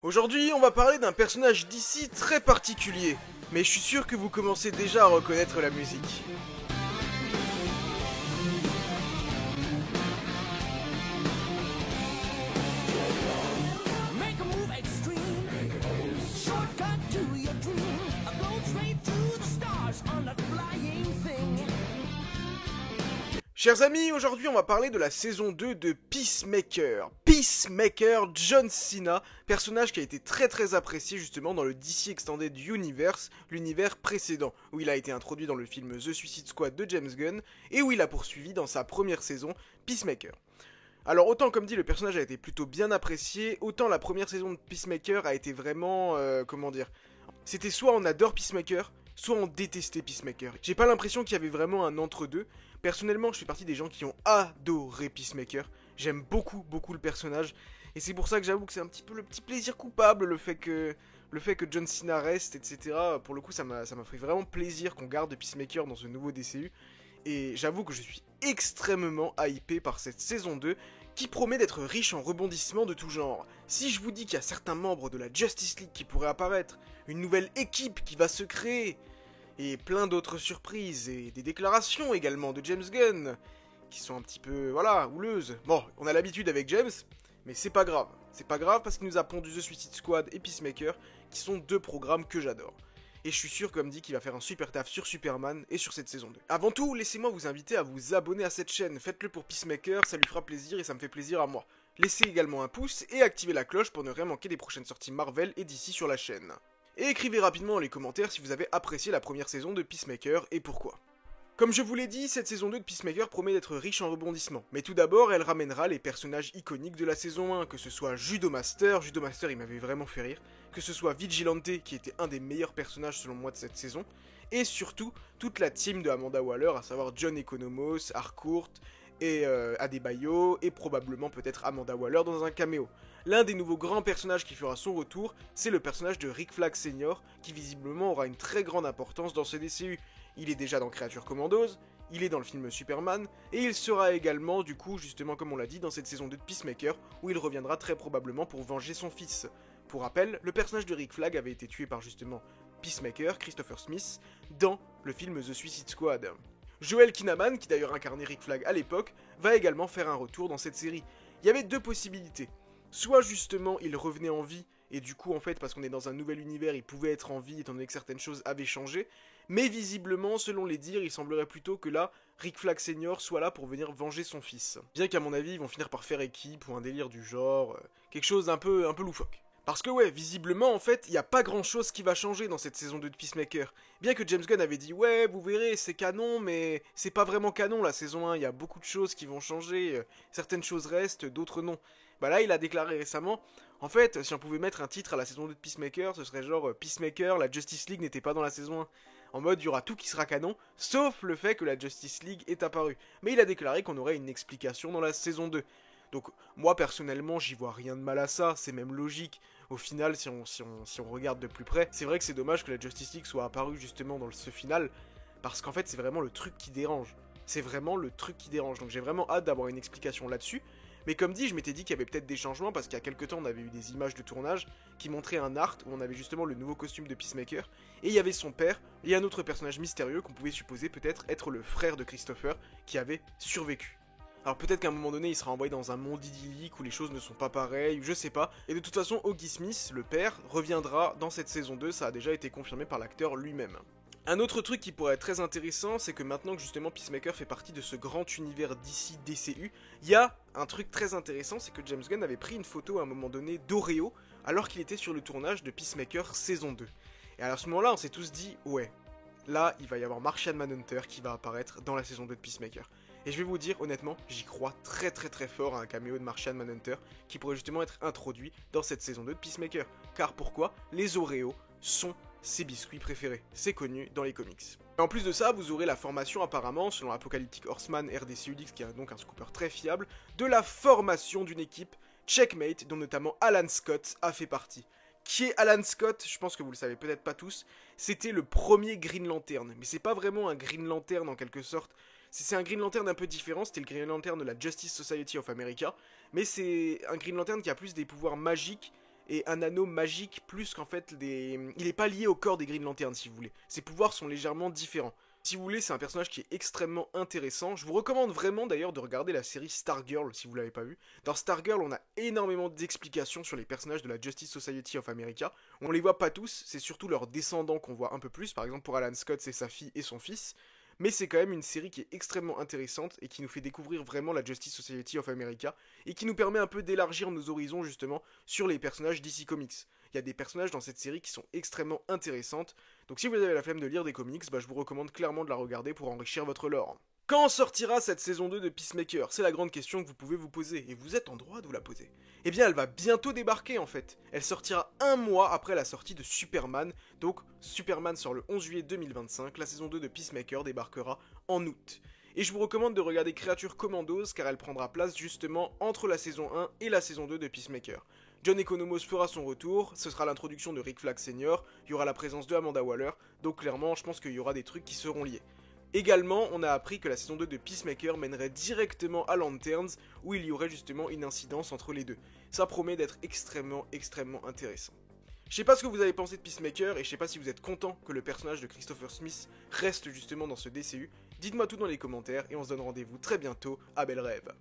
Aujourd'hui, on va parler d'un personnage d'ici très particulier, mais je suis sûr que vous commencez déjà à reconnaître la musique. Make a move extreme. Shortcut to your dreams. I blow straight through the stars on that flying thing. Chers amis, aujourd'hui on va parler de la saison 2 de Peacemaker. Peacemaker, John Cena, personnage qui a été très apprécié justement dans le DC Extended Universe, l'univers précédent, où il a été introduit dans le film The Suicide Squad de James Gunn, et où il a poursuivi dans sa première saison, Peacemaker. Alors autant comme dit le personnage a été plutôt bien apprécié, autant la première saison de Peacemaker a été vraiment, comment dire, c'était soit on adore Peacemaker, soit on détestait Peacemaker. J'ai pas l'impression qu'il y avait vraiment un entre-deux. Personnellement, je fais partie des gens qui ont adoré Peacemaker. J'aime beaucoup le personnage. Et c'est pour ça que j'avoue que c'est un petit peu le petit plaisir coupable, le fait que John Cena reste, etc. Pour le coup, ça m'a fait vraiment plaisir qu'on garde Peacemaker dans ce nouveau DCU. Et j'avoue que je suis extrêmement hypé par cette saison 2 qui promet d'être riche en rebondissements de tout genre. Si je vous dis qu'il y a certains membres de la Justice League qui pourraient apparaître, une nouvelle équipe qui va se créer, et plein d'autres surprises, et des déclarations également de James Gunn, qui sont un petit peu, voilà, houleuses. Bon, on a l'habitude avec James, mais c'est pas grave. C'est pas grave parce qu'il nous a pondu The Suicide Squad et Peacemaker, qui sont deux programmes que j'adore. Et je suis sûr, comme dit, qu'il va faire un super taf sur Superman et sur cette saison 2. Avant tout, laissez-moi vous inviter à vous abonner à cette chaîne. Faites-le pour Peacemaker, ça lui fera plaisir et ça me fait plaisir à moi. Laissez également un pouce et activez la cloche pour ne rien manquer des prochaines sorties Marvel et DC sur la chaîne. Et écrivez rapidement dans les commentaires si vous avez apprécié la première saison de Peacemaker et pourquoi. Comme je vous l'ai dit, cette saison 2 de Peacemaker promet d'être riche en rebondissements. Mais tout d'abord, elle ramènera les personnages iconiques de la saison 1, que ce soit Judo Master il m'avait vraiment fait rire, que ce soit Vigilante, qui était un des meilleurs personnages selon moi de cette saison, et surtout, toute la team de Amanda Waller, à savoir John Economos, Harcourt, et Adebayo, et probablement peut-être Amanda Waller dans un caméo. L'un des nouveaux grands personnages qui fera son retour, c'est le personnage de Rick Flag Sr., qui visiblement aura une très grande importance dans ce DCU. Il est déjà dans Creature Commandos, il est dans le film Superman, et il sera également, du coup, justement comme on l'a dit, dans cette saison 2 de Peacemaker, où il reviendra très probablement pour venger son fils. Pour rappel, le personnage de Rick Flag avait été tué par justement Peacemaker, Christopher Smith, dans le film The Suicide Squad. Joel Kinnaman, qui d'ailleurs incarnait Rick Flag à l'époque, va également faire un retour dans cette série. Il y avait deux possibilités. Soit justement il revenait en vie, et du coup en fait parce qu'on est dans un nouvel univers, il pouvait être en vie étant donné que certaines choses avaient changé, mais visiblement, selon les dires, il semblerait plutôt que là, Rick Flag Senior soit là pour venir venger son fils. Bien qu'à mon avis, ils vont finir par faire équipe ou un délire du genre, quelque chose d'un peu loufoque. Parce que ouais, visiblement en fait, il n'y a pas grand chose qui va changer dans cette saison 2 de Peacemaker. Bien que James Gunn avait dit ouais, vous verrez, c'est canon, mais c'est pas vraiment canon la saison 1, il y a beaucoup de choses qui vont changer, certaines choses restent, d'autres non. Bah là, il a déclaré récemment, en fait, si on pouvait mettre un titre à la saison 2 de Peacemaker, ce serait genre Peacemaker, la Justice League n'était pas dans la saison 1. En mode, il y aura tout qui sera canon, sauf le fait que la Justice League est apparue. Mais il a déclaré qu'on aurait une explication dans la saison 2. Donc moi personnellement j'y vois rien de mal à ça, c'est même logique. Au final si on regarde de plus près, c'est vrai que c'est dommage que la Justice League soit apparue justement dans ce final, parce qu'en fait c'est vraiment le truc qui dérange. C'est vraiment le truc qui dérange, donc j'ai vraiment hâte d'avoir une explication là-dessus. Mais comme dit, je m'étais dit qu'il y avait peut-être des changements, parce qu'il y a quelques temps on avait eu des images de tournage qui montraient un art où on avait justement le nouveau costume de Peacemaker, et il y avait son père, et un autre personnage mystérieux qu'on pouvait supposer peut-être être le frère de Christopher, qui avait survécu. Alors peut-être qu'à un moment donné, il sera envoyé dans un monde idyllique où les choses ne sont pas pareilles, je sais pas. Et de toute façon, Augie Smith, le père, reviendra dans cette saison 2, ça a déjà été confirmé par l'acteur lui-même. Un autre truc qui pourrait être très intéressant, c'est que maintenant que justement Peacemaker fait partie de ce grand univers d'ici DCU, il y a un truc très intéressant, c'est que James Gunn avait pris une photo à un moment donné d'Oreo, alors qu'il était sur le tournage de Peacemaker saison 2. Et à ce moment-là, on s'est tous dit, ouais, là, il va y avoir Martian Manhunter qui va apparaître dans la saison 2 de Peacemaker. Et je vais vous dire, honnêtement, j'y crois très fort à un caméo de Martian Manhunter qui pourrait justement être introduit dans cette saison 2 de Peacemaker. Car pourquoi? Les Oreos sont ses biscuits préférés. C'est connu dans les comics. Et en plus de ça, vous aurez la formation apparemment, selon Apocalyptic Horseman RDCUX, qui est donc un scooper très fiable, de la formation d'une équipe Checkmate, dont notamment Alan Scott a fait partie. Qui est Alan Scott? Je pense que vous le savez peut-être pas tous. C'était le premier Green Lantern. Mais c'est pas vraiment un Green Lantern en quelque sorte. C'est un Green Lantern un peu différent, c'était le Green Lantern de la Justice Society of America, mais c'est un Green Lantern qui a plus des pouvoirs magiques, et un anneau magique plus qu'en fait il est pas lié au corps des Green Lanterns si vous voulez. Ses pouvoirs sont légèrement différents. Si vous voulez, c'est un personnage qui est extrêmement intéressant. Je vous recommande vraiment d'ailleurs de regarder la série Stargirl si vous l'avez pas vu. Dans Stargirl, on a énormément d'explications sur les personnages de la Justice Society of America. On les voit pas tous, c'est surtout leurs descendants qu'on voit un peu plus. Par exemple pour Alan Scott, c'est sa fille et son fils. Mais c'est quand même une série qui est extrêmement intéressante et qui nous fait découvrir vraiment la Justice Society of America et qui nous permet un peu d'élargir nos horizons justement sur les personnages DC Comics. Il y a des personnages dans cette série qui sont extrêmement intéressantes, donc si vous avez la flemme de lire des comics, je vous recommande clairement de la regarder pour enrichir votre lore. Quand sortira cette saison 2 de Peacemaker? C'est la grande question que vous pouvez vous poser, et vous êtes en droit de vous la poser. Eh bien, elle va bientôt débarquer en fait. Elle sortira un mois après la sortie de Superman, donc Superman sort le 11 juillet 2025, la saison 2 de Peacemaker débarquera en août. Et je vous recommande de regarder Creature Commandos car elle prendra place justement entre la saison 1 et la saison 2 de Peacemaker. John Economos fera son retour, ce sera l'introduction de Rick Flag Sr., il y aura la présence de Amanda Waller, donc clairement je pense qu'il y aura des trucs qui seront liés. Également, on a appris que la saison 2 de Peacemaker mènerait directement à Lanterns, où il y aurait justement une incidence entre les deux. Ça promet d'être extrêmement intéressant. Je sais pas ce que vous avez pensé de Peacemaker, et je sais pas si vous êtes content que le personnage de Christopher Smith reste justement dans ce DCU. Dites-moi tout dans les commentaires, et on se donne rendez-vous très bientôt à Belle Rêve.